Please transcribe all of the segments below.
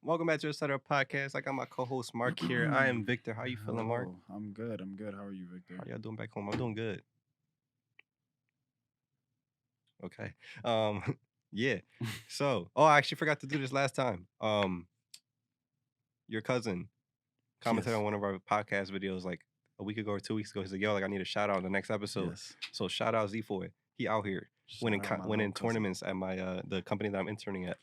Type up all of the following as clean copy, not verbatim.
Welcome back to the Setup Podcast. I got my co-host Mark here. I am Victor. How you feeling, Mark? Hello. I'm good. I'm good. How are you, Victor? How y'all doing back home? I'm doing good. Okay. Um, yeah. So, I actually forgot to do this last time. Your cousin commented Yes. on one of our podcast videos like a week ago or 2 weeks ago. He's like, "Yo, like I need a shout out in the next episode." Yes. So shout out Z for it. He out here winning Shout out my winning little cousin. tournaments at my the company that I'm interning at.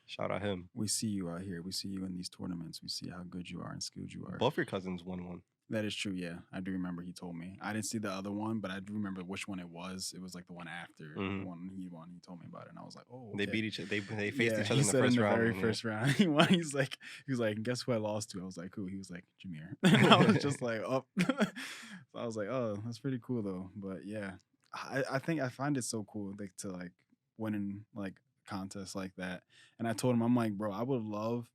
Shout out him. We see you out here. We see you in these tournaments. We see how good you are and skilled you are. Both your cousins won one. That is true. Yeah, I do remember. He told me. I didn't see the other one, but I do remember which one it was. It was like the one after the one he won. He told me about it, and I was like, "Oh, okay." They beat each. They faced each he other in the said first in the round. very first round, he won. He was like, guess who I lost to? I was like, who? He was like, Jameer. And I was just like, oh. So I was like, oh, that's pretty cool though. But yeah, I think I find it so cool to like winning like contests like that. And I told him, I'm like, bro, I would love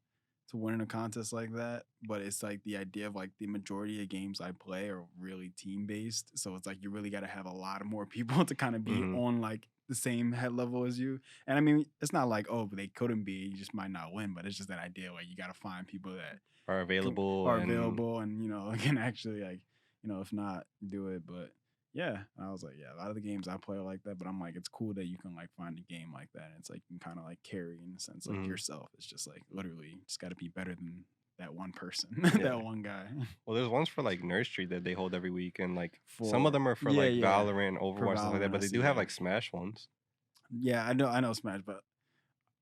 to win in a contest like that, but it's like the idea of like the majority of games I play are really team based, so it's like you really got to have a lot of more people to kind of be on like the same head level as you. And I mean, it's not like, oh, they couldn't be, you just might not win, but it's just that idea like you got to find people that are available and can actually like if not do it. But yeah, I was like, yeah, a lot of the games I play are like that, but I'm like, it's cool that you can like find a game like that. And it's like you can kind of like carry in a sense like yourself. It's just like literally just got to be better than that one person, that one guy. Well, there's ones for like Nerd Street that they hold every week, and like some of them are for like Valorant, Overwatch, stuff like that. But they do have like Smash ones. Yeah, I know Smash, but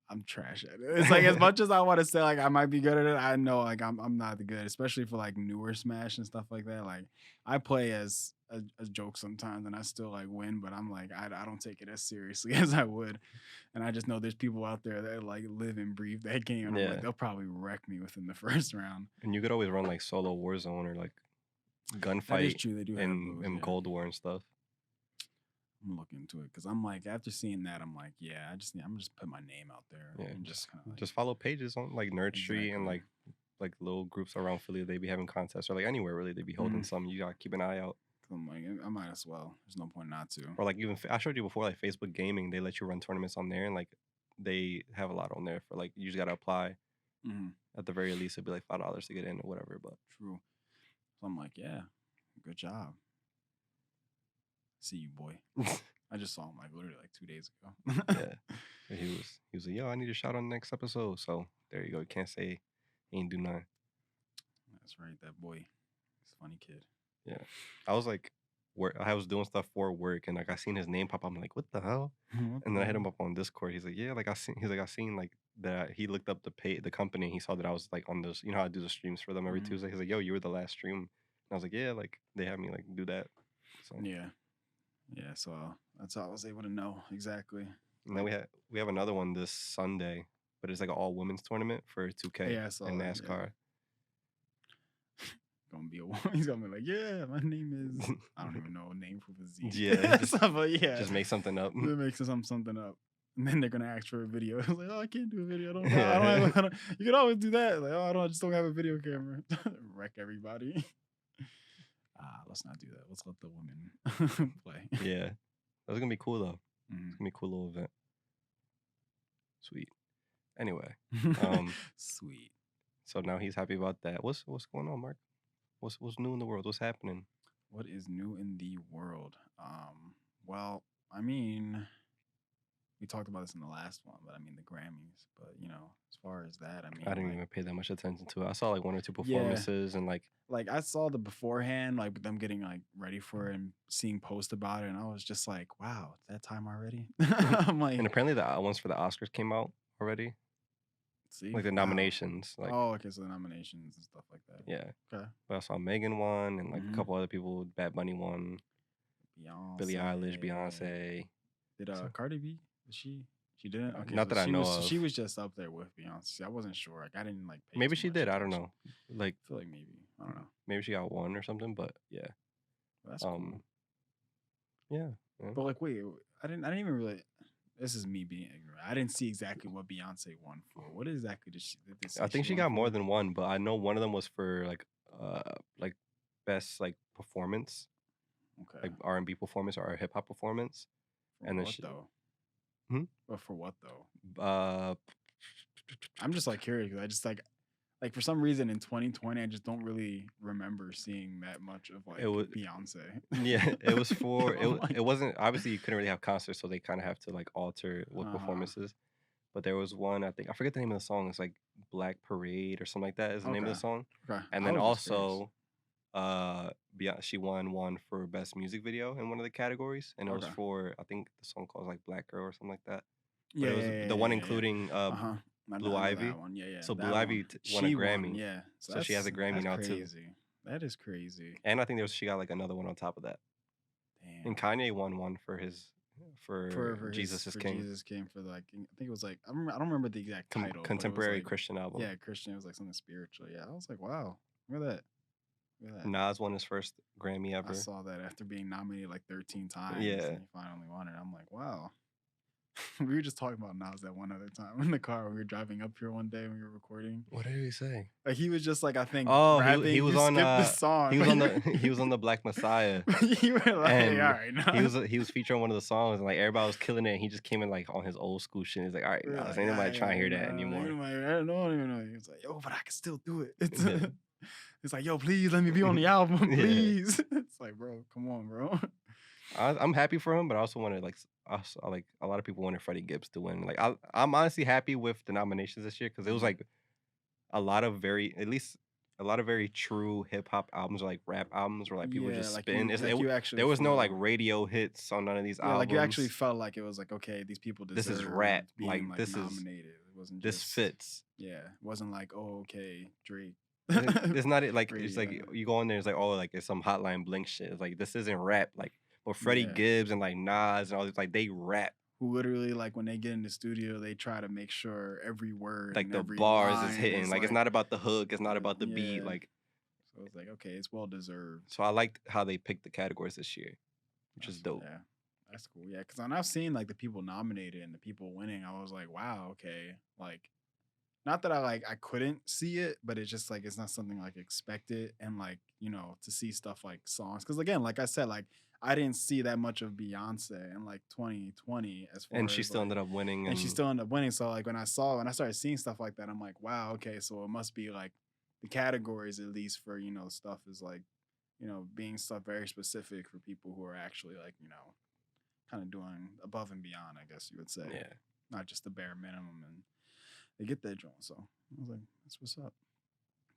I'm trash at it. It's like as much as I want to say like I might be good at it, I know like I'm not good, especially for like newer Smash and stuff like that. Like I play as a joke sometimes, and I still like win, but I'm like I don't take it as seriously as I would, and I just know there's people out there that like live and breathe that game, and I'm like they'll probably wreck me within the first round. And you could always run like solo Warzone or like gunfight. That is true. They do have those, in Cold War and stuff. I'm looking into it because I'm like after seeing that I'm like I'm just put my name out there and just kind of just follow pages on like Nerd Street and like little groups around Philly. They be having contests or like anywhere really they be holding some. You gotta keep an eye out. I'm like I might as well. There's no point not to. Or like even I showed you before like Facebook Gaming, they let you run tournaments on there and like they have a lot on there for like you just gotta apply. At the very least, it'd be like $5 to get in or whatever. But true. So I'm like, yeah, good job. See you, boy. I just saw him like literally like 2 days ago. Yeah, he was like, yo, I need a shout on the next episode. So there you go. You can't say he ain't do nothing. That's right, that boy. He's a funny kid. Yeah, I was like, I was doing stuff for work, and like I seen his name pop up. I'm like, what the hell? And then I hit him up on Discord. He's like, yeah, like I seen like that. He looked up the company. And he saw that I was like on those. You know how I do the streams for them every Tuesday. He's like, yo, you were the last stream. And I was like, yeah, like they had me like do that. So yeah. So that's how I was able to know exactly. And then we have another one this Sunday, but it's like an all women's tournament for 2K and NASCAR. He's gonna be like, yeah, my name is I don't even know a name for the Z. Yeah, just make something up. Make something up, and then they're gonna ask for a video. I was like, oh, I can't do a video. I don't you can always do that. Like, oh, I just don't have a video camera. Wreck everybody. Let's not do that. Let's let the women play. Yeah, that's gonna be cool though. It's gonna be a cool little event. Sweet. Anyway, sweet. So now he's happy about that. What's going on, Mark? What's new in the world? What's happening? What is new in the world? Well, I mean, we talked about this in the last one, but I mean the Grammys. But as far as that, I mean, I didn't even pay that much attention to it. I saw like one or two performances and like I saw the beforehand, like them getting like ready for it and seeing posts about it, and I was just like, wow, it's that time already. I'm like, and apparently the ones for the Oscars came out already. See, like the nominations. Like, okay, so the nominations and stuff like that. Yeah. Okay. But I saw Megan won and like a couple other people. Bad Bunny won. Beyonce. Billie Eilish, Beyonce. Did Cardi B? She didn't. Okay, not that I know of. She was just up there with Beyonce. I wasn't sure. Like I didn't like. Maybe she did. I don't know. Like I feel like maybe I don't know. Maybe she got one or something. But yeah. Well, that's cool. Yeah. But like, wait, I didn't even really. This is me being ignorant. I didn't see exactly what Beyonce won for. What exactly did she? I think she got more than one, but I know one of them was for like best like performance, like R&B performance or hip hop performance. And then though. But for what though? I I'm just like curious 'cause I just like for some reason in 2020 I just don't really remember seeing that much of It like was Beyonce. yeah, it was for I'm it like, wasn't obviously you couldn't really have concerts, so they kind of have to like alter with uh-huh. performances. But there was one I think I forget the name of the song. It's like Black Parade or something like that is the name of Okay. the song. Okay. And I then was just curious. also Beyonce she won one for best music video in one of the categories, and it was Okay. for I think the song called like Black Girl or something like that. But Yeah, it yeah, was yeah, the yeah, one yeah, yeah. including Uh-huh. Blue I know that Ivy. one. Yeah, yeah, So Blue that one. Ivy won a She won. Grammy. Yeah. So So she has a Grammy that's now too. crazy. That is crazy. And I think she got like another one on top of that. And Damn. Kanye won one for his for Jesus is For King, Jesus came for like I think it was like I don't remember the exact title, but it was contemporary like Christian album. yeah, Christian. It was like something spiritual. Yeah, I was like, wow, look at that, look at that. Nas won his first Grammy I ever. saw that after being nominated like 13 times, Yeah. and he finally won it. I'm like, wow. We were just talking about Nas that one other time in the car when we were driving up here one day when we were recording. What did he say? Like he was just like I think Oh, he rapping. was You on skipped the song. he was on the he was on the Black Messiah. You were like, all And right, Nas. he was featured on one of the songs and like everybody was killing it and he just came in like on his old school shit. He's like, all right, We were nah, like, ain't yeah, nobody yeah, trying to hear that nah, anymore. I don't even know. He was like, yo, but I can still do it. It's Yeah. it's like, yo, please let me be on the album, Yeah. please. It's like, bro, come on, bro. I'm happy for him, but I also wanted like like a lot of people wanted Freddie Gibbs to win. Like I'm honestly happy with the nominations this year because it was Mhm. like a lot of very at least a lot of very true hip hop albums or like rap albums where like people Yeah, just spin. like you actually There was no like feel radio hits on none of these yeah, like you actually albums. felt like it was like, okay, these people This is rap. deserved being Like like nominated. It wasn't this just fits. yeah, it wasn't like, oh, okay, Drake. It's not it like it's Radio. like you go in there, it's like oh like it's some Hotline Blink shit. It's like this isn't rap. Like but Freddie Yeah. Gibbs and like Nas and all this like they rap. Who literally like when they get in the studio, they try to make sure every word Like and the every bars is line hitting. is Like it's like not about the hook. It's not about the beat. yeah. Like So it's like, okay, it's well deserved. so I liked how they picked the categories this year, which is dope. Yeah, that's cool. Yeah, because when I've seen like the people nominated and the people winning, I was like, wow, okay. Like, not that I couldn't see it, but it's just like it's not something like expected and like to see stuff like songs. Because again, like I said, like I didn't see that much of Beyonce in like 2020 as And far she as still like, ended up winning and she and still ended up winning. So like when I started seeing stuff like that, I'm like, wow, okay, so it must be like the categories at least for stuff is like being stuff very specific for people who are actually like kind of doing above and beyond, I guess you would say, yeah. not just the bare minimum, and they get that joint. So I was like, that's what's up.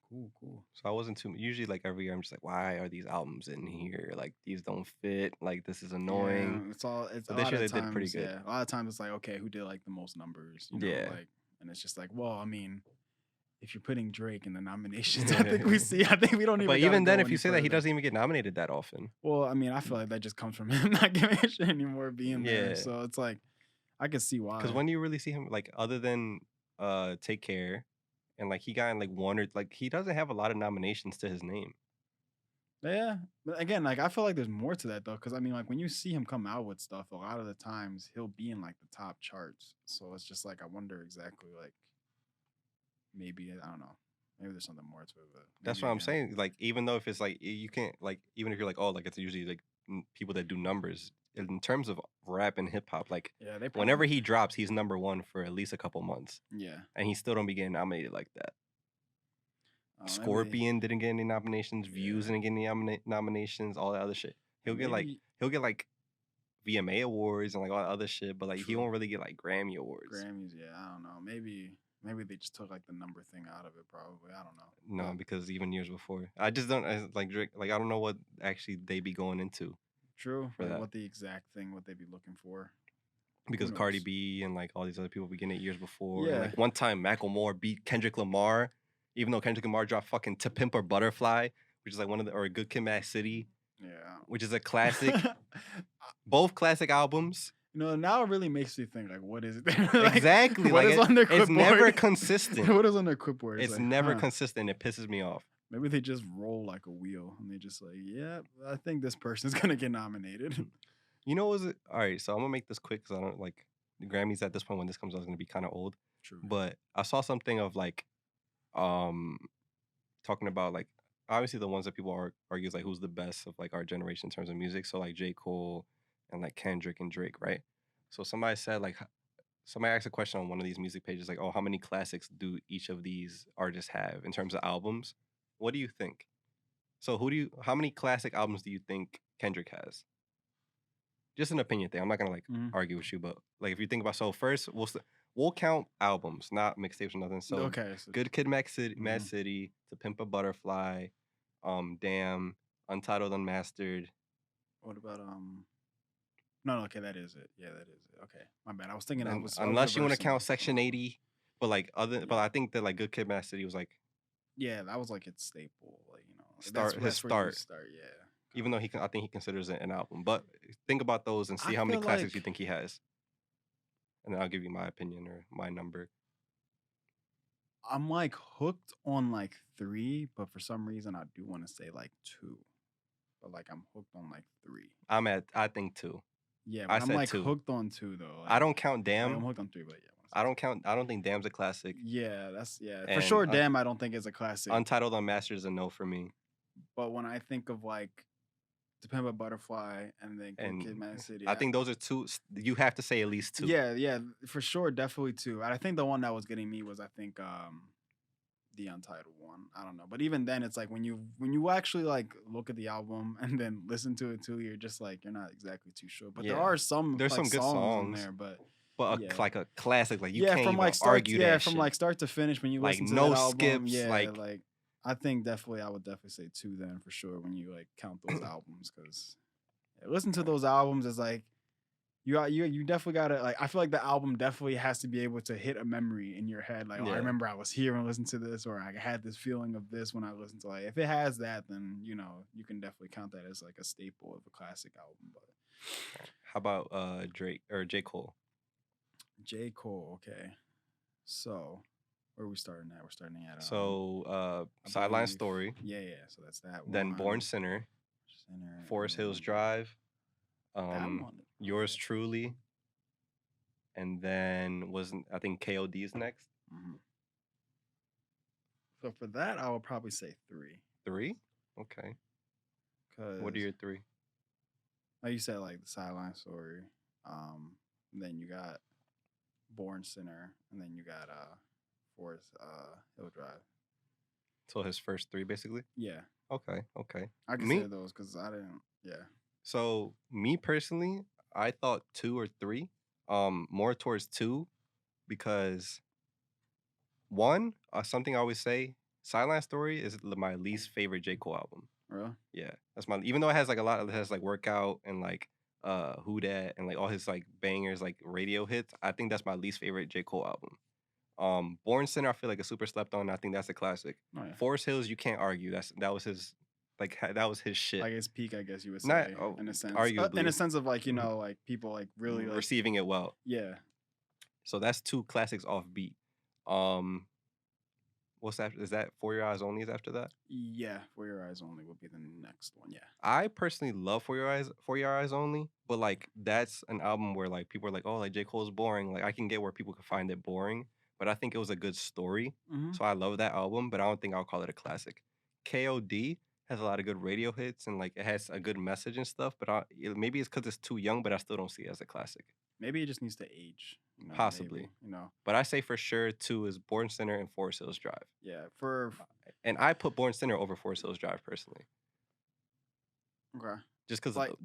Cool, cool. So I wasn't too usually like every year I'm just like, why are these albums in here? Like these don't fit. Like this is Yeah, annoying. it's a But this lot year of they did pretty times. good. Yeah, a lot of times it's like, okay, who did like the most numbers? Yeah. Like, and it's just like, well, I mean, if you're putting Drake in the nominations, I think we don't even. But gotta even then, go if any you say that he further. doesn't even get nominated that often. Well, I mean, I feel like that just comes from him not giving a shit anymore, being there. Yeah. So it's like, I can see why. Because when do you really see him like other than Take Care and like he got in like one or like he doesn't have a lot of nominations to his name. Yeah, but again, like I feel like there's more to that though, because I mean, like when you see him come out with stuff, a lot of the times he'll be in like the top charts. So it's just like I wonder exactly like maybe I don't know, maybe there's something more to it. But That's maybe what I'm again, saying. Like even though if it's like you can't like even if you're like oh like it's usually like people that do numbers in terms of rap and hip hop like yeah, they probably, whenever he drops he's number one for at least a couple months yeah, and he still don't be getting nominated like that. maybe, Scorpion didn't get any nominations. Views yeah, didn't get any nominations. All that other shit. maybe He'll get like VMA awards and like all that other shit, but like he true won't really get like Grammy awards. Grammys. Yeah, I don't know. Maybe they just took like the number thing out of it. Probably, I don't know. No, But because even years before, I just don't like Drake. Like I don't know what actually they be going into true, for like that what the exact thing, what they be looking for. Who because Cardi knows? B and like all these other people be getting it years before. And Yeah, like one time Macklemore beat Kendrick Lamar, even though Kendrick Lamar dropped fucking To Pimp a Butterfly, which is like one of the or Good Kid, Mad City, yeah. which is a classic. Both classic albums. Now it really makes you think like, what is it? Like, Exactly. what Like is on their it's clipboard? never consistent. What is on their clipboard? It's like, never huh. consistent. It pisses me off. Maybe they just roll like a wheel and they just like, yeah, I think this person's gonna get nominated. You know, was it all right? So I'm gonna make this quick because I don't like the Grammys at this point when this comes out is gonna be kind of old. True. But I saw something of like, um, talking about like obviously the ones that people argue is like who's the best of like our generation in terms of music. So like J. Cole and like Kendrick and Drake, right? So somebody said like somebody asked a question on one of these music pages, like, "Oh, how many classics do each of these artists have in terms of albums?" What do you think? So, how many classic albums do you think Kendrick has? Just an opinion thing. I'm not gonna like Mhm. argue with you, but like if you think about so first, we'll count albums, not mixtapes or nothing. So, Okay. So, Good Kid, Mad mhm. City, To Pimp a Butterfly, Damn, Untitled, Unmastered, What about No, no, okay, that is it. Yeah, that is it. Okay, my bad. I was thinking and I was unless you want to reversing count it. Section 80, but like but Yeah, I think that like Good Kid, Mad City was like yeah, that was like its staple. Like that's his that's where you start. start. Yeah. Even though I think he considers it an album. But think about those and I see how many feel classics you like think he has, and then I'll give you my opinion or my number. I'm like hooked on like three, but for some reason I do want to say like two. But like I'm hooked on like three. I think two. Yeah, I but I'm said like two. hooked on two though. I don't count Like I'm Damn. hooked on three, but yeah, I want to I say don't count. I don't think Damn's a classic. two. Yeah, that's yeah for And sure. Damn, I don't think it's a classic. Untitled Unmastered is a no for me. But when I think of like To Pimp a Butterfly and then Good And Kid, Mad City, I think those are two. You have to say at least two. yeah, yeah, for sure, definitely two. And I think the one that was getting me was I think the Untitled one. I don't know, but even then, it's like when you actually like look at the album and then listen to it too, you're just like you're not exactly too sure. But there Yeah. are some There's like some good songs in songs, there, but but yeah. like a classic, like you Yeah, can't from even like argue that from shit. like start to finish when you Like listen to no that album, skips. yeah, Like like I think definitely I would definitely say two then for sure when you like count those albums because listen to those albums is like you definitely gotta like I feel like the album definitely has to be able to hit a memory in your head like oh, I yeah. remember I was here and listened to this or I had this feeling of this when I listened to like if it has that then you know you can definitely count that as like a staple of a classic album. But How about Drake or J. Cole? J. Cole, okay, so where are we starting at? We're starting at So I Sideline believe, Story, yeah, so that's that then Born one. Sinner, Center, Forest and Hills then Drive, that one. Yours Truly, and then wasn't I think KOD's next? Mhm. So for that, I would probably say three. 3? Okay. What are Cause your 3? like you said, like the Sideline Story. And then you got Born Sinner, and then you got Forest Hill Drive. So his first 3 basically? Yeah, Okay, okay. I can Me? say those because I didn't. Yeah. So me personally, I thought 2 or 3. More towards 2 because one, something I always say, Silent Story is my least favorite J. Cole album. Really? Yeah, that's my even though it has like a lot, it has like Workout and like Who Dat and like all his like bangers, like radio hits. I think that's my least favorite J. Cole album. Born Sinner, I feel like a super slept on. I think that's a classic. Oh yeah. Forest Hills, you can't argue. That was his that was his shit. Like his peak, I guess you would Not say, in a sense. In arguably a sense of like you Mhm. know like people like really like receiving it well. yeah. So that's 2 classics off beat. Um, what's after? Is that For Your Eyes Only? Is after that? Yeah, For Your Eyes Only would be the next one. Yeah. I personally love For Your Eyes Only, but like that's an album where like people are like, oh, like J. Cole's boring. Like I can get where people can find it boring, but I think it was a good story. Mm-hmm. So I love that album, but I don't think I'll call it a classic. KOD has a lot of good radio hits and like it has a good message and stuff, but maybe it's because it's too young, but I still don't see it as a classic. Maybe it just needs to age. You know, Possibly. maybe, you know. But I say for sure 2 is Born Center and Forest Hills Drive. Yeah. For And I put Born Center over Forest Hills Drive personally. okay. Just because Like- of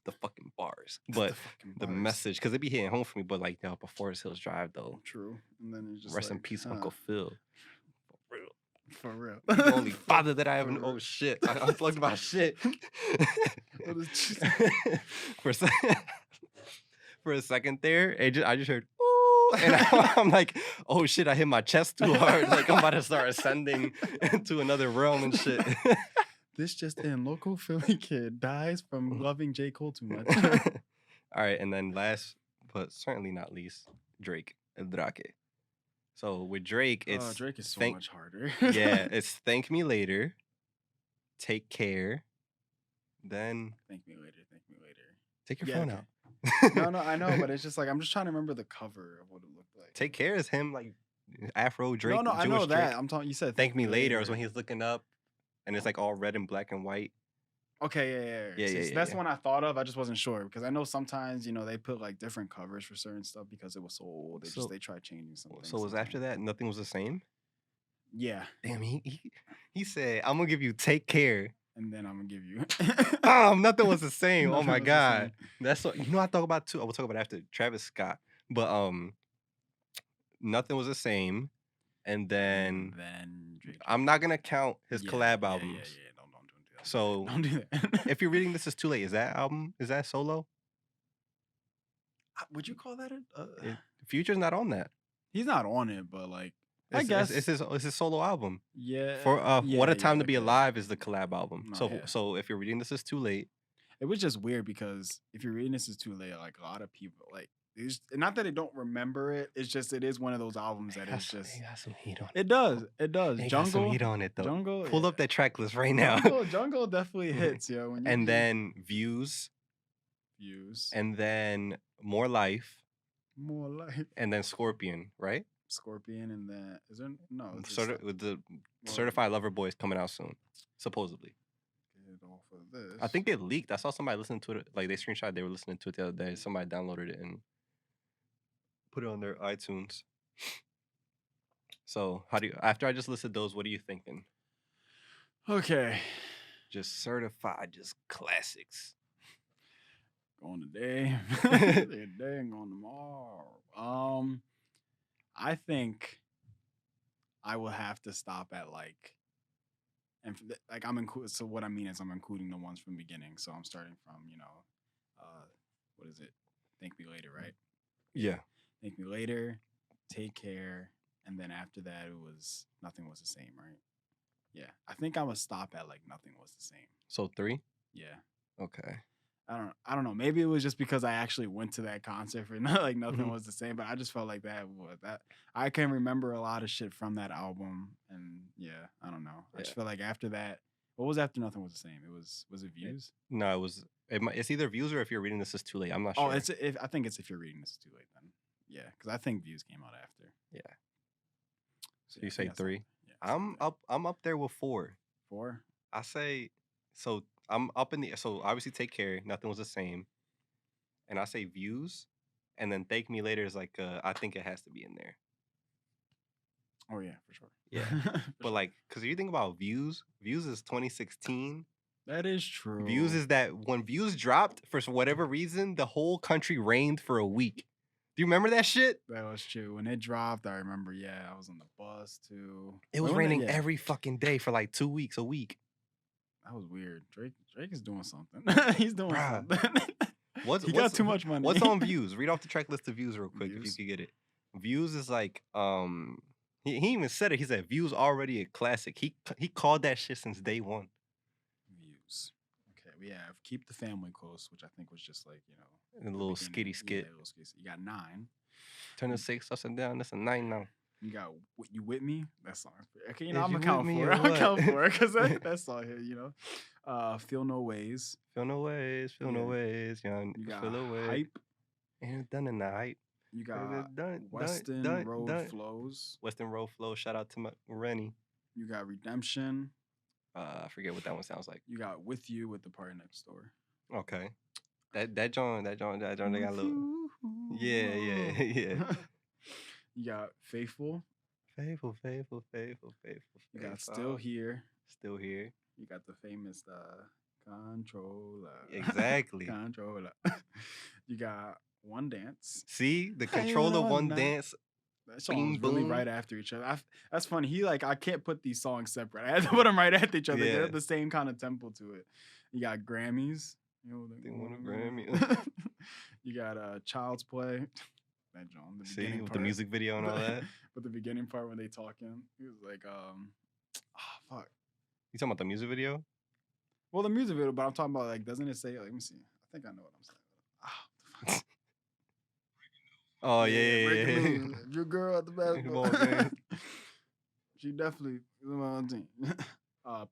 the fucking bars. But fucking the bars. message, because it be hitting home for me, but like, yo, but Forest Hills Drive, though. True. And then it's just Rest in like, peace, huh, Uncle Phil. For real. The only father that I For have. real. Oh, shit. I unplugged my shit. What is Jesus? for, a for a second there, I just heard, ooh. And I'm like, oh, shit, I hit my chest too hard. Like, I'm about to start ascending into another realm and shit. This just in, local Philly kid dies from loving J. Cole too much. All right, and then last, but certainly not least, Drake. El Drake. So with Drake, it's Drake is so much harder. yeah, it's Thank Me Later, Take Care, then Thank me later. Thank me later. take your Yeah, phone okay. out. No, I know, but it's just like I'm just trying to remember the cover of what it looked like. Take Care is him like Afro Drake. No, I Jewish know Drake. that. I'm talking. You said Thank Me Later is when he's looking up, and it's like all red and black and white. Okay, yeah. Yeah, yeah, See, yeah, that's yeah. the one I thought of. I just wasn't sure because I know sometimes they put like different covers for certain stuff because it was so old. So They try changing some so things was after sometimes. that nothing was the same? Yeah, Damn, he said, "I'm gonna give you Take Care." and then I'm gonna give you. Nothing was the same. Oh Nothing my was the god. same. That's what I talk about too. I will talk about after Travis Scott. But nothing was the same. And And then then I'm not gonna count his yeah, collab yeah. albums. Don't do that. So Don't do that. if you're reading This Is Too Late, is that album? Is that solo? Would you call that Future's not on that. He's not on it, but like I It's guess his solo album. yeah, For What a Time to Be okay. Alive is the collab album. No, So yeah. so if you're reading This Is Too Late, It was just weird because if you're reading This Is Too Late, like a lot of people like it's not that they don't remember it. It's just it is one of those albums that is just it got some heat on it. it does. It does. It got some Jungle. heat on it though. Jungle. Pull Yeah. up that track list right now. Jungle definitely hits, yo. When you And then Views, views and then More Life, more life. and then Scorpion, right? Scorpion and then is there no it's just With the Certified Lover Boy is coming out soon, supposedly. get off of this. I think it leaked. I saw somebody listening to it. Like they screenshot, they were listening to it the other day. Somebody downloaded it and put it on their iTunes. So after I just listed those, what are you thinking? Okay. Just certified, just classics. Going today. Today and going tomorrow. I think I will have to stop at like I'm including. So what I mean is I'm including the ones from the beginning. So I'm starting from what is it? Thank Me Later, right? Yeah. Thank Me Later, Take Care, and then after that it was Nothing Was the Same, right? Yeah, I think I'm gonna stop at like Nothing Was the Same. So 3? Yeah. Okay. I don't know. Maybe it was just because I actually went to that concert for not like Nothing Mhm. Was the Same, but I just felt like that I can remember a lot of shit from that album, and yeah, I don't know. I just felt like after that, what was after Nothing Was the Same? Was it Views? No, it's either Views or If You're Reading This Is Too Late. I'm not sure. Oh, I think it's If You're Reading This Is Too Late then. Yeah, because I think Views came out after. Yeah. So Yeah, you I say think that's 3? something. Yeah, I'm up there with 4. 4. I say so. I'm up in the so obviously Take Care. Nothing Was the Same, and I say Views, and then Thank Me Later is like I think it has to be in there. Oh yeah, for sure. Yeah, but like because if you think about Views is 2016. That is true. Views is that when Views dropped for whatever reason, the whole country rained for a week. Do you remember that shit? That was true. When it dropped, I remember. Yeah, I was on the bus too. It was raining every fucking day for like 2 weeks, a week. That was weird. Drake is doing something. He's doing something. He got too much money. What's on Views? Read off the track list of Views real quick Views? if you could get it. Views is like he even said it. He said Views already a classic. He called that shit since day one. Views. Okay, we have Keep the Family Close, which I think was just like a little skitty skit. Yeah, little skit. You got 9. Turn the 6 upside down. That's a 9 now. You got You With Me? That song. Okay, Is I'm You account With Me for or it. I'm account what? for it because that song here, Feel No Ways. Feel no ways, feel no Yeah. ways, young. You got Feel away. Hype. And it's done in the hype. You got Done, Weston done, Road done. Flows. Western Road Flow. Shout out to my Rennie. You got Redemption. I forget what that one sounds like. You got With You with the Party Next Door. Okay. That John, they got a little. Yeah. You got Faithful. Faithful. You got Still Here. Still here. You got the famous Controller. Exactly. Controller. You got One Dance. See the How you Controller know One that? Dance. That song Bing, was really boom. right after each other. That's funny. I can't put these songs separate. I had to put them right after each other. They Yeah. have the same kind of tempo to it. You got Grammys. They want a Grammy. You got Child's Play. That John. See with the music video and all that. But the beginning part when they talking, he was like, fuck. You talking about the music video? Well, the music video, but I'm talking about like, doesn't it say? Like, let me see. I think I know what I'm saying. Oh yeah. Breaking news. Your girl at the basketball Basketball game. She definitely is on my team.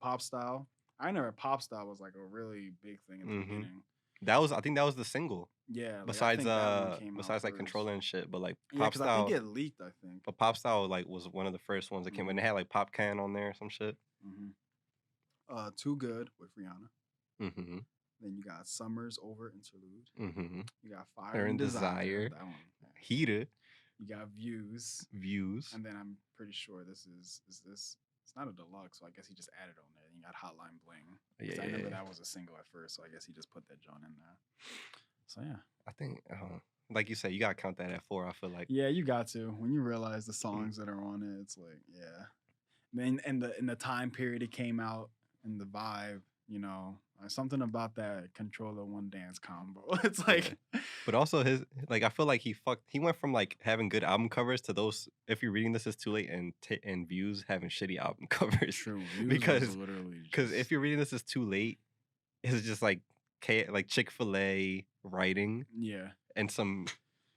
Pop Style. I never Pop Style was like a really big thing in the beginning. I think that was the single. Yeah. Like, Besides besides like Controller and shit, but like yeah, Pop because I Style. think it leaked. I think. But Pop Style like was one of the first ones that came, and they had like Pop Can on there or some shit. Too Good with Rihanna. Mm-hmm. Then you got Summer's Over Interlude. Mm-hmm. You got Fire Fire and and Desire. Desire. That one. Yeah. Heater. You got Views. Views. And then I'm pretty sure this is this. It's not a deluxe, so I guess he just added on there. You got Hotline Bling. Yeah. I remember that was a single at first, so I guess he just put that John in there. So yeah. I think, like you said, you gotta count that at 4. I feel like. Yeah, you got to. When you realize the songs that are on it, it's like, yeah. Then in the time period it came out and the vibe, you know, something about that Controller One Dance combo. It's like, But also his, like, I feel like he went from like having good album covers to those. If you're reading this, it's too late, and Views having shitty album covers. true. Views because was literally because if you're reading this, it's too late. It's just like Chick-fil-A writing yeah, and some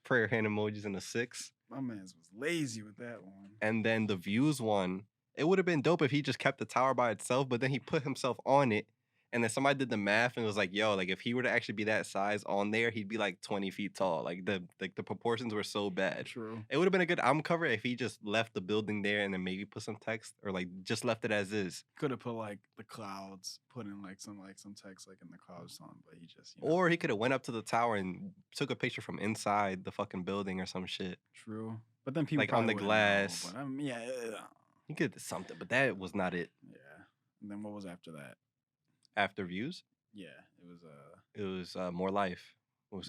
prayer hand emojis and a 6. my man's was lazy with that one. And then the Views one, it would have been dope if he just kept the tower by itself, but then he put himself on it. And then somebody did the math and it was like, yo, like if he were to actually be that size on there, he'd be like 20 feet tall. Like the proportions were so bad. True. It would have been a good album cover if he just left the building there and then maybe put some text or like just left it as is. Could have put like the clouds, put in like some text like in the clouds song, but he just, you know. Or he could have went up to the tower and took a picture from inside the fucking building or some shit. True. But then people like on the glass. Know, but yeah. He could do something, but that was not it. Yeah. And then what was after that? After Views? Yeah, it was More Life.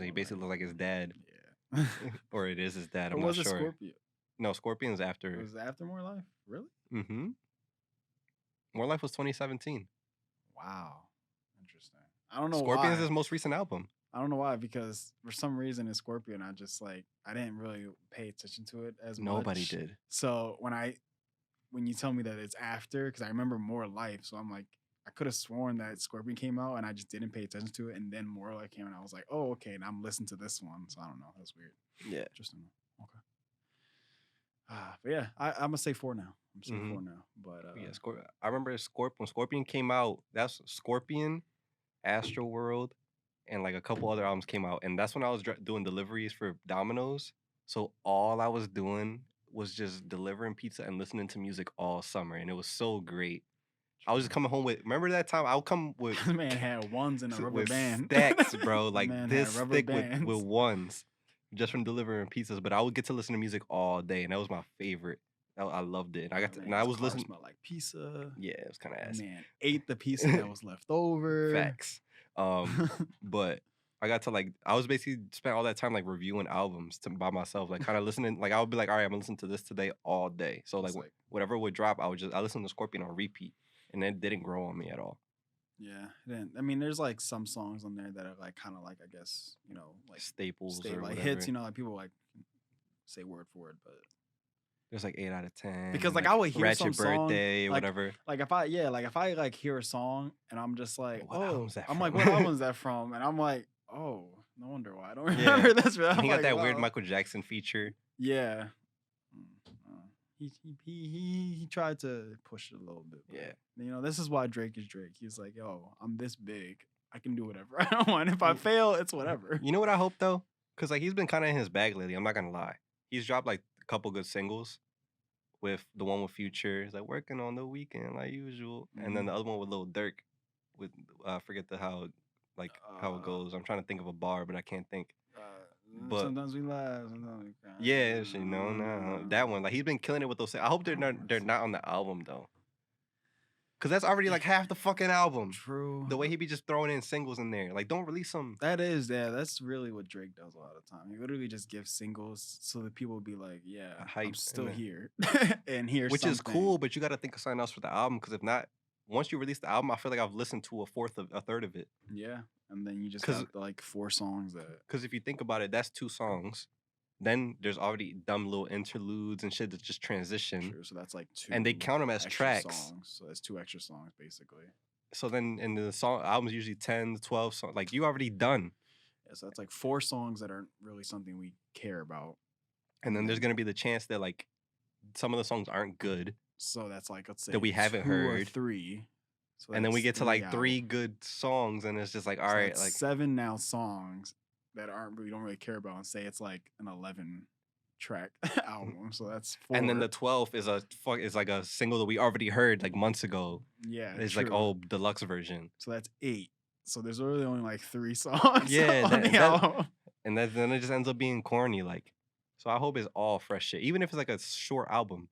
He basically looked like his dad. Yeah. Or it is his dad. I'm or was not it sure. Scorpio? No, Scorpion's after. It was after More Life? Really? Mm-hmm. More Life was 2017. Wow. Interesting. I don't know Scorpion's why. his most recent album. I don't know why, because for some reason in Scorpion, I didn't really pay attention to it as much. Nobody did. So when you tell me that it's after, because I remember More Life, so I'm like, I could have sworn that Scorpion came out and I just didn't pay attention to it, and then More Life came out. I was like, oh, okay, and I'm listening to this one, so I don't know. That's weird. Yeah. Interesting. Okay. But yeah, I'm gonna say 4 now. I'm saying 4 now. But yeah, I remember when Scorpion came out. That's Scorpion, Astro World, and like a couple other albums came out, and that's when I was doing deliveries for Domino's. So all I was doing was just delivering pizza and listening to music all summer, and it was so great. I was just coming home with. Remember that time? I would come with. This man had ones and a rubber band. Stacks, bro. Like Man this had rubber thick bands. with ones, just from delivering pizzas. But I would get to listen to music all day, and that was my favorite. I loved it. And and I was listening. Smelled like pizza. Yeah, it was kind of ass. Man ate the pizza that was left over. Facts. But I got to like, I was basically spent all that time like reviewing albums by myself, like kind of listening. Like I would be like, all right, I'm gonna listen to this today all day. So like whatever would drop, I listened to Scorpion on repeat, and it didn't grow on me at all. Yeah, then I mean, there's like some songs on there that are like kind of like, I guess, you know, like staples or like whatever. hits. You know, like people like say word for word, but there's like 8 out of 10. because like I would hear Ratchet some song, Birthday, like, whatever. Like if I like hear a song and I'm just like, What album's that I'm from? like, what album is that from? And I'm like, oh, no wonder why I don't remember this. He got that weird Michael Jackson feature. Yeah. He tried to push it a little bit. Yeah. You know, this is why Drake is Drake. He's like, yo, I'm this big. I can do whatever I want. If I fail, it's whatever. You know what I hope though? Because like he's been kind of in his bag lately. I'm not gonna lie. He's dropped like a couple good singles. With the one with Future, he's like working on the weekend like usual, and then the other one with Lil Durk, with I forget how it goes. I'm trying to think of a bar, but I can't think. But sometimes we laugh, sometimes we cry. Yeah, no, that one. Like he's been killing it with those. I hope they're not on the album though, because that's already like half the fucking album. True. The way he be just throwing in singles in there, like don't release them. That's really what Drake does a lot of the time. He literally just gives singles so that people will be like, yeah, I'm still here, and here's which something. Is cool. But you got to think of something else for the album, because if not, once you release the album, I feel like I've listened to a third of it. Yeah, and then you just have like 4 songs that. Because if you think about it, that's 2 songs. Then there's already dumb little interludes and shit that just transition. True, so that's like 2. And they count them as tracks. Songs, so that's 2 extra songs basically. So then in the album's usually 10 to 12 songs. Like you already done. Yeah, so that's like 4 songs that aren't really something we care about. And then there's gonna be the chance that like some of the songs aren't good. So that's like, let's say that we haven't 2 heard. or 3. So and then we get to like 3 good songs, and it's just like, all right, like 7 now songs that we don't really care about, and say it's like an 11 track album. So that's 4. And then the 12th is like a single that we already heard like months ago. Yeah, it's like deluxe version. So that's 8. So there's really only like 3 songs Yeah, on the album. then it just ends up being corny. Like, so I hope it's all fresh shit, even if it's like a short album.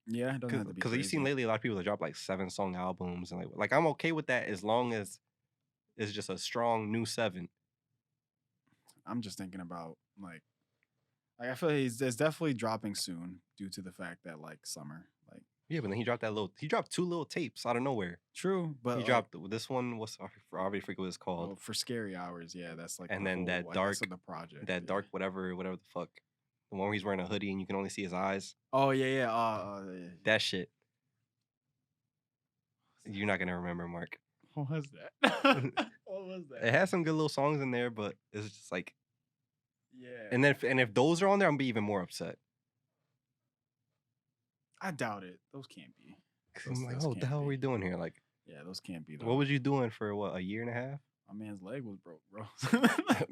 Yeah, it doesn't have to be Because you've seen crazy. lately a lot of people that drop like 7 song albums and like I'm okay with that as long as it's just a strong new 7. I'm just thinking about like I feel like he's definitely dropping soon due to the fact that like summer. Like Yeah, but then he dropped 2 little tapes out of nowhere. true, He but like dropped this one. I already forget what it's called, well, for scary hours, yeah, that's like and the then whole like that's the project. that Yeah. dark whatever the fuck, the one where he's wearing a hoodie and you can only see his eyes. Oh yeah, yeah. Yeah. That shit, you're not gonna remember, Mark. What was that? What was It that? has some good little songs in there, but it's just like, Yeah, and if those are on there, I'm gonna be even more upset. I doubt it. Those can't be. 'Cause I'm like, Those oh, what the can't hell are we be. doing here? Like, Yeah, those can't be what though. was you doing for what, a year and a half? My man's leg was broke, bro.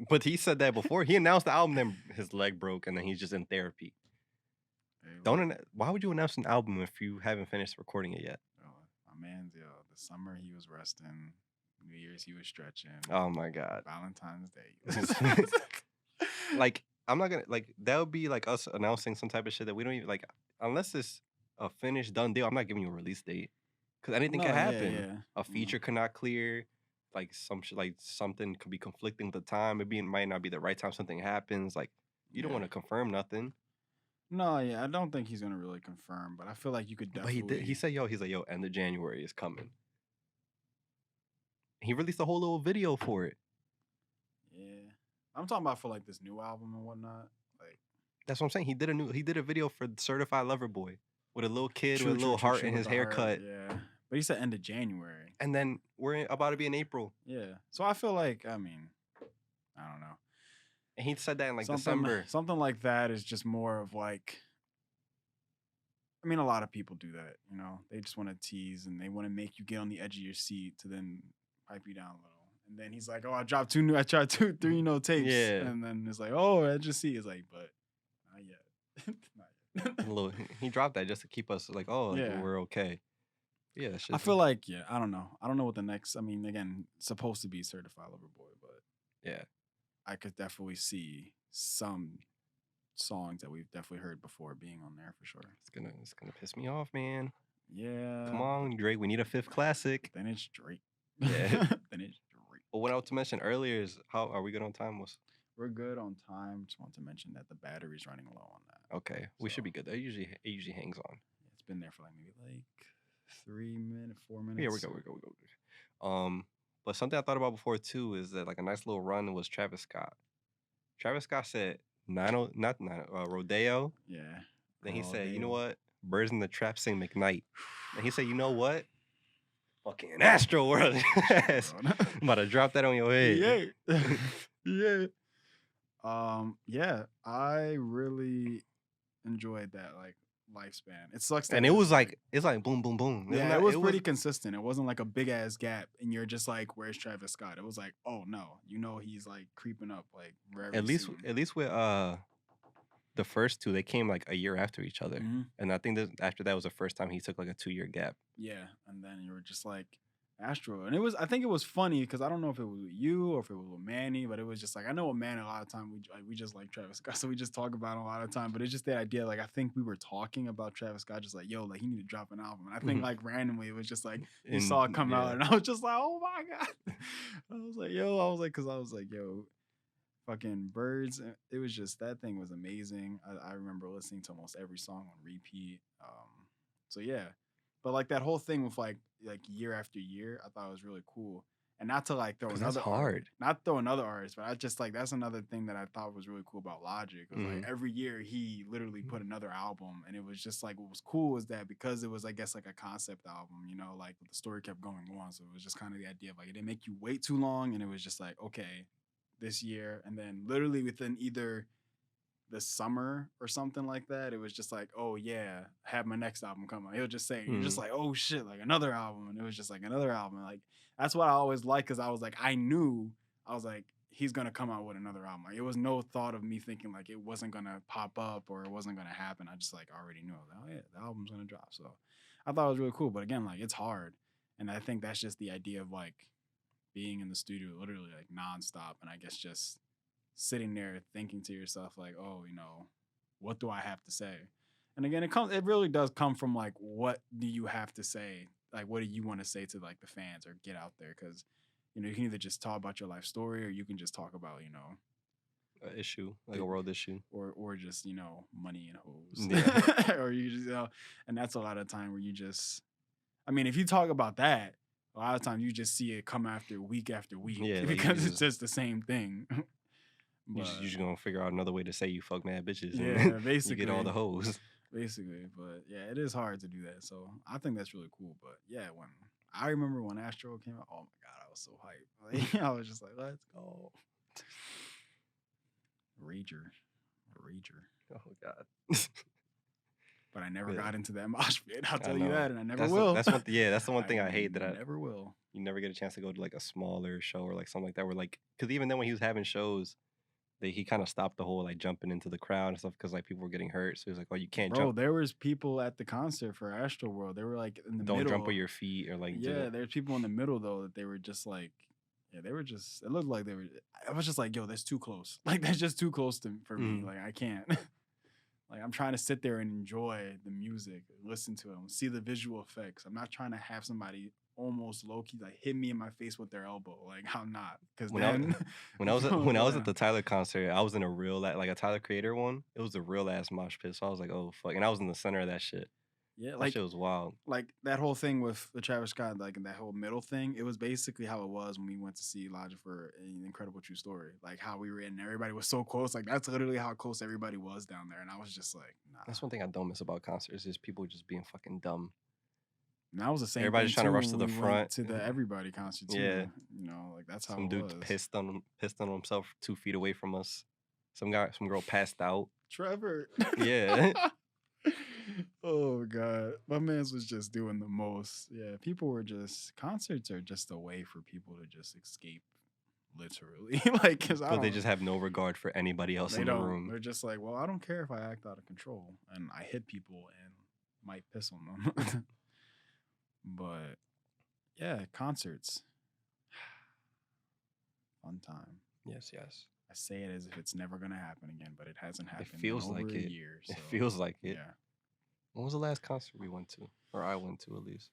But he said that before he announced the album, then his leg broke, and then he's just in therapy. Hey, look, Why would you announce an album if you haven't finished recording it yet? yo, my man's the summer he was resting, New Year's he was stretching, Oh my god. Valentine's Day. He was Like, I'm not gonna like that would be like us announcing some type of shit that we don't even like unless it's a finished done deal. I'm not giving you a release date because anything no, could yeah, happen. yeah. A feature could not clear, like some shit, like something could be conflicting with the time. It might not be the right time. Something happens. Like you don't Yeah. want to confirm nothing. No, yeah, I don't think he's gonna really confirm, but I feel like you could But he definitely. did. He said, "Yo, he's like, yo, end of January is coming." He released a whole little video for it. Yeah, I'm talking about for like this new album and whatnot. Like, That's what I'm saying. He did a video for Certified Lover Boy with a little kid with a little heart in with his the heart, haircut. yeah, but he said end of January. And then about to be in April. Yeah, so I feel like I mean, I don't know. And he said that in like something, December. Something like that is just more of like. I mean, a lot of people do that. You know, they just want to tease and they want to make you get on the edge of your seat to then pipe you down a little. And then he's like, "Oh, I tried 2, 3 tapes." Yeah. And then it's like, "Oh, I just see." It's like, but not yet. Not yet. He dropped that just to keep us like, oh, like, Yeah. we're okay. Yeah, that's I feel like, yeah, I don't know. I don't know what the next. I mean, again, it's supposed to be Certified Lover Boy, but yeah, I could definitely see some songs that we've definitely heard before being on there for sure. it's gonna piss me off, man. Yeah. Come on, Drake, we need a 5th classic. Then it's Drake. Yeah. Then it's Drake. But what I want to mention earlier is how are we good on time? We're good on time. Just want to mention that the battery's running low on that. Okay, we should be good. It usually hangs on. It's been there for like maybe like 3 minutes, 4 minutes. Yeah, we're good. But something I thought about before too is that like a nice little run was Travis Scott. Travis Scott said Rodeo. Yeah. Then he said, you know what? Birds in the Trap sing McKnight. And he said, you know what? Fucking Astro World. I'm about to drop that on your head. Yeah. Yeah, I really enjoyed that like lifespan. It sucks that And it's like boom, boom, boom. yeah, it was pretty consistent. It wasn't like a big ass gap and you're just like, where's Travis Scott? It was like, oh no, he's like creeping up like wherever. At least with the first 2, they came like a year after each other. Mm-hmm. And I think after that was the first time he took like a 2-year gap. Yeah, and then you were just like Astro, and I think it was funny because I don't know if it was with you or if it was with Manny, but it was just like I know with Manny a lot of time we just like Travis Scott, so we just talk about him a lot of time. But it's just the idea, like I think we were talking about Travis Scott, just like yo, like he need to drop an album, and I think like randomly it was just like you saw it come out, and I was just like, oh my god, I was like yo, fucking Birds. It was just that thing was amazing. I remember listening to almost every song on repeat. So yeah. But like that whole thing with like year after year, I thought it was really cool. And not to like throw another hard. Not throw another artist, but I just like that's another thing that I thought was really cool about Logic. Was like every year he literally put another album, and it was just like what was cool was that because it was I guess like a concept album, you know, like the story kept going on, so it was just kind of the idea of like it didn't make you wait too long, and it was just like okay, this year, and then literally within either the summer or something like that, it was just like, oh yeah, have my next album come on. He'll just say, you're just like, oh shit, like another album, and it was just like another album. Like that's what I always liked because I was like, he's gonna come out with another album. Like it was no thought of me thinking like it wasn't gonna pop up or it wasn't gonna happen. I just like already knew. I was like, oh yeah, the album's gonna drop. So I thought it was really cool. But again, like it's hard, and I think that's just the idea of like being in the studio literally like nonstop, and I guess just sitting there thinking to yourself like, oh, what do I have to say? And again, it really does come from like, what do you have to say? Like, what do you want to say to like the fans or get out there? Because you can either just talk about your life story, or you can just talk about an issue, like a world issue, or just money and hoes, yeah. or you just and that's a lot of time where you just, I mean, if you talk about that, a lot of times you just see it come after week after week, Yeah, like because it's just the same thing. You're But just gonna figure out another way to say you fuck mad bitches, yeah, and you basically, get all the hoes. basically. But yeah, it is hard to do that. So I think that's really cool. But yeah, when I remember when Astro came out, oh my god, I was so hyped. Like, I was just like, let's go. Rager. Oh god. But I never Yeah. got into that mosh pit. I'll I tell you know. that, and I never That's will. that's one. Yeah, that's the one thing I hate, that never will. you never get a chance to go to like a smaller show or like something like that. Where like, because even then when he was having shows, he kind of stopped the whole like jumping into the crowd and stuff, because like people were getting hurt. So he was like, "Oh, you can't Bro, jump. there was people at the concert for Astro World. They were like in the Don't middle. jump with your feet," or like, Yeah, there's people in the middle though that they were just like, yeah, they were just. It looked like they were. I was just like, yo, that's too close. Like that's just too close for me. Like I can't. Like I'm trying to sit there and enjoy the music, listen to it, see the visual effects. I'm not trying to have somebody almost low key like hit me in my face with their elbow. Like I'm not, because when then when I was at the Tyler concert, I was in a real like a Tyler Creator one. It was a real ass mosh pit. So I was like, oh fuck, and I was in the center of that shit. yeah, That like shit was wild. like that whole thing with the Travis Scott, like that whole middle thing, it was basically how it was when we went to see Logic for An Incredible True Story. Like how we were in, everybody was so close. Like that's literally how close everybody was down there. And I was just like, nah. That's one thing I don't miss about concerts, is people just being fucking dumb. And that was the same. Everybody's thing trying to too rush to when the we front. went to the Everybody concert too. Yeah. Like that's how Some it dude was. pissed on himself 2 feet away from us. Some girl passed out. Trevor. Yeah. Oh god, my man's was just doing the most. Yeah, concerts are just a way for people to just escape, literally. Like, because But they just have no regard for anybody else in the room. They're just like, well, I don't care if I act out of control and I hit people and might piss on them. But yeah, concerts, fun time. Yes. I say it as if it's never gonna happen again, but it hasn't happened. It feels in over like a it. year. It feels like it. Yeah. When was the last concert we went to? Or I went to, at least.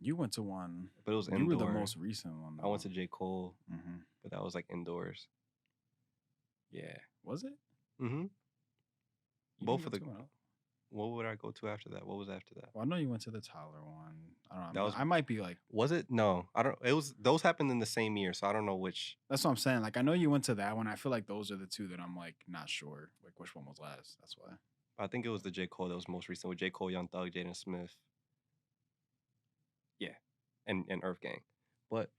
You went to one, but it was indoor. You were the most recent one, though. I went to J. Cole, but that was like indoors. Yeah. Was it? Mm-hmm. Both of the. What would I go to after that? What was after that? Well, I know you went to the Tyler one. I don't know. I might be like. Was it? No, I don't. It was. Those happened in the same year, so I don't know which. That's what I'm saying. Like I know you went to that one. I feel like those are the two that I'm like not sure like which one was last. That's why. I think it was the J. Cole that was most recent, with J. Cole, Young Thug, Jaden Smith. Yeah, and Earth Gang, but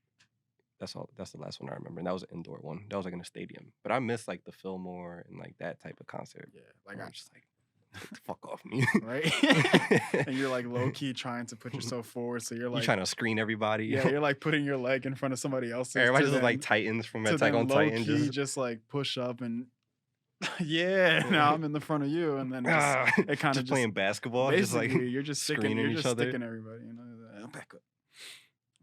that's all. That's the last one I remember, and that was an indoor one. That was like in a stadium. But I miss like the Fillmore and like that type of concert. Yeah, like I'm just like, get the fuck off me, right? And you're like low key trying to put yourself forward, so you're like trying to screen everybody. Yeah, you're like putting your leg in front of somebody else's. Everybody's just like Titans from Attack on Titan, just like push up and yeah. Now I'm in the front of you, and then it kind of just playing basketball. Just like you're just sticking other. Sticking everybody. Back up.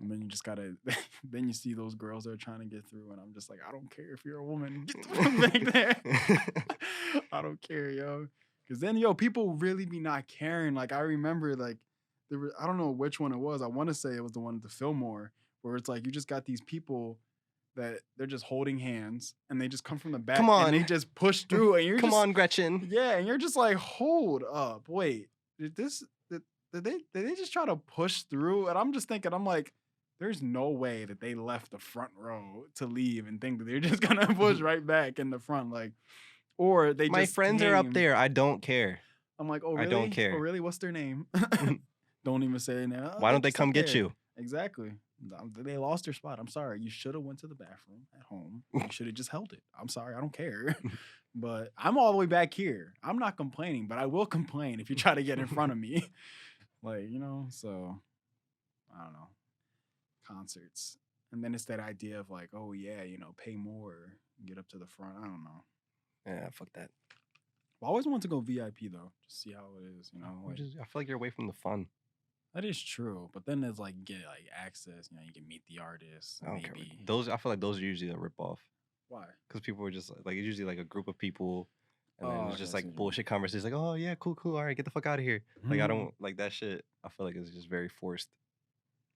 And then you just gotta. Then you see those girls that are trying to get through, and I'm just like, I don't care if you're a woman, get the fuck back there. I don't care, yo. Because then, people really be not caring. Like I remember, like I don't know which one it was. I want to say it was the one at the Fillmore, where it's like you just got these people that they're just holding hands and they just come from the back and they just push through, and you're come on, Gretchen. Yeah, and you're just like, hold up, wait, did they just try to push through? And I'm just thinking, I'm like, there's no way that they left the front row to leave and think that they're just gonna push right back in the front, like, or they. My friends are up there. I don't care. I'm like, oh really? I don't care. Oh really? What's their name? Don't even say their name. Why don't they come get you? Exactly. They lost their spot. I'm sorry. You should have went to the bathroom at home. You should have just held it. I'm sorry. I don't care. But I'm all the way back here. I'm not complaining, but I will complain if you try to get in front of me. Like, so I don't know. Concerts. And then it's that idea of like, oh yeah, pay more, get up to the front. I don't know. Yeah, fuck that. I always want to go VIP though, just see how it is, Like, I feel like you're away from the fun. That is true, but then there's like get like access. You know, you can meet the artist. I don't care. Maybe Those I feel like those are usually a rip off why? because people are just like it's usually like a group of people, and then Oh, it's okay. just I see like what you mean. bullshit conversations. Like, oh yeah, cool, cool. All right, get the fuck out of here. Like I don't like that shit. I feel like it's just very forced.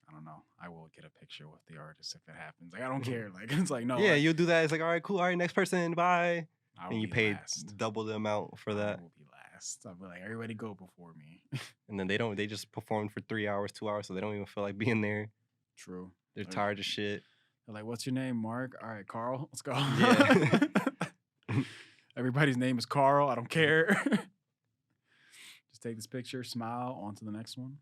I don't know. I will get a picture with the artist if it happens. Like I don't care. Like it's like no. Yeah, Like, you'll do that. It's like, all right, cool. All right, next person, bye. I will And you be paid last. double the amount for I that. will be last. I'll be like everybody go before me. And then they just performed for 3 hours, 2 hours, so they don't even feel like being there. True. They're tired of shit. They're like, what's your name, Mark? All right, Carl. Let's go. Yeah. Everybody's name is Carl. I don't care. Just take this picture, smile, on to the next one.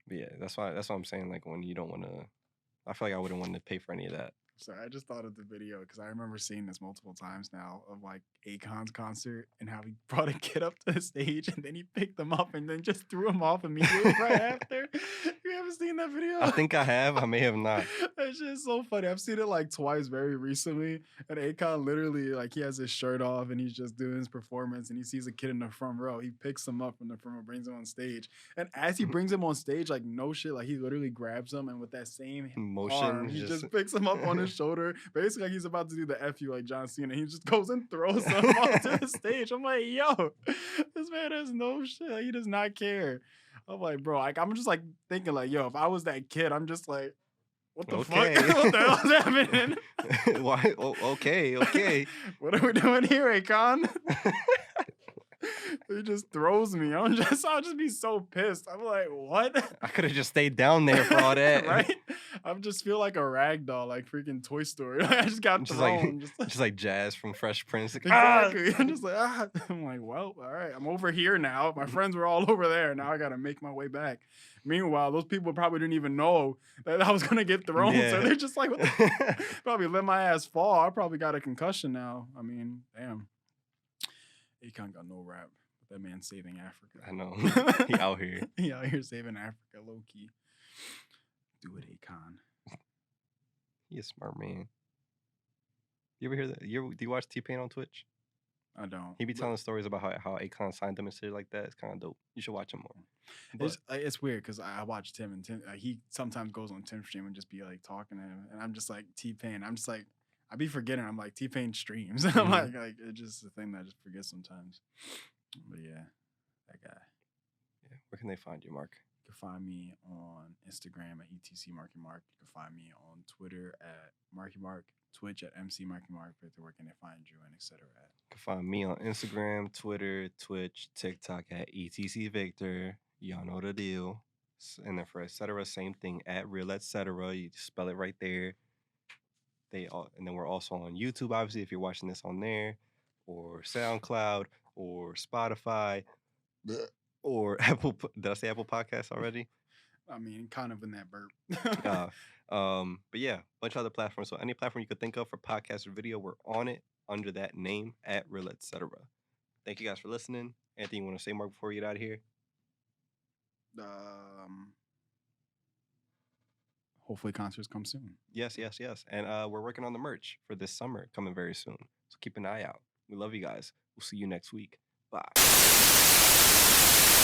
But yeah, that's why I'm saying like when you don't want to, I feel like I wouldn't want to pay for any of that. Sorry, I just thought of the video because I remember seeing this multiple times now of like Akon's concert and how he brought a kid up to the stage and then he picked them up and then just threw him off immediately right after. You haven't seen that video? I think I have. I may have not. That shit is so funny. I've seen it like twice very recently. And Akon literally like he has his shirt off and he's just doing his performance and he sees a kid in the front row. He picks him up from the front row, brings him on stage. And as he brings him on stage, like no shit, like he literally grabs him and with that same Motion, arm, he just picks him up on his shoulder. Basically, like he's about to do the F you like John Cena. He just goes and throws him onto the stage. I'm like, yo, this man has no shit. Like, he does not care. I'm like, bro, like I'm just like thinking like, yo, if I was that kid, I'm just like, what the fuck? What the hell is happening? Why? Okay. What are we doing here, Akon? He just throws me. I'll just be so pissed. I'm like, what? I could have just stayed down there for all that. Right? I just feel like a rag doll, like freaking Toy Story. I just got thrown. Just like Jazz from Fresh Prince. Like, exactly. I'm just like, I'm like, well, all right. I'm over here now. My friends were all over there. Now I got to make my way back. Meanwhile, those people probably didn't even know that I was going to get thrown. Yeah. So they're just like, what the probably let my ass fall. I probably got a concussion now. I mean, damn. Akon got no rap. That man saving Africa. I know. He out here. He out here saving Africa, low key. Do it, Akon. He a smart man. You ever hear that? Do you watch T-Pain on Twitch? I don't. He be telling stories about how Akon signed him and shit like that. It's kind of dope. You should watch him more. But it's weird because I watch Tim and Tim. He sometimes goes on Tim's stream and just be like talking to him, and I'm just like T-Pain. I'm just like I be forgetting. I'm like T-Pain streams. I'm like it's just a thing that I just forget sometimes. But yeah, that guy. Yeah, where can they find you, Mark? You can find me on Instagram at ETC Mark. You can find me on Twitter at Mark, Twitch at MC Mark. Where can they find you and etc. at? You can find me on Instagram, Twitter, Twitch, TikTok at ETC Victor. Y'all know the deal. And then for etc. same thing at Real etc. You spell it right there. And then we're also on YouTube, obviously, if you're watching this on there, or SoundCloud, or Spotify, or Apple. Did I say Apple Podcasts already? I mean, kind of in that burp. But yeah, a bunch of other platforms. So any platform you could think of for podcast or video, we're on it under that name at Real etc. Thank you guys for listening. Anything you want to say, Mark, before we get out of here? Hopefully concerts come soon. Yes. And we're working on the merch for this summer coming very soon. So keep an eye out. We love you guys. We'll see you next week. Bye.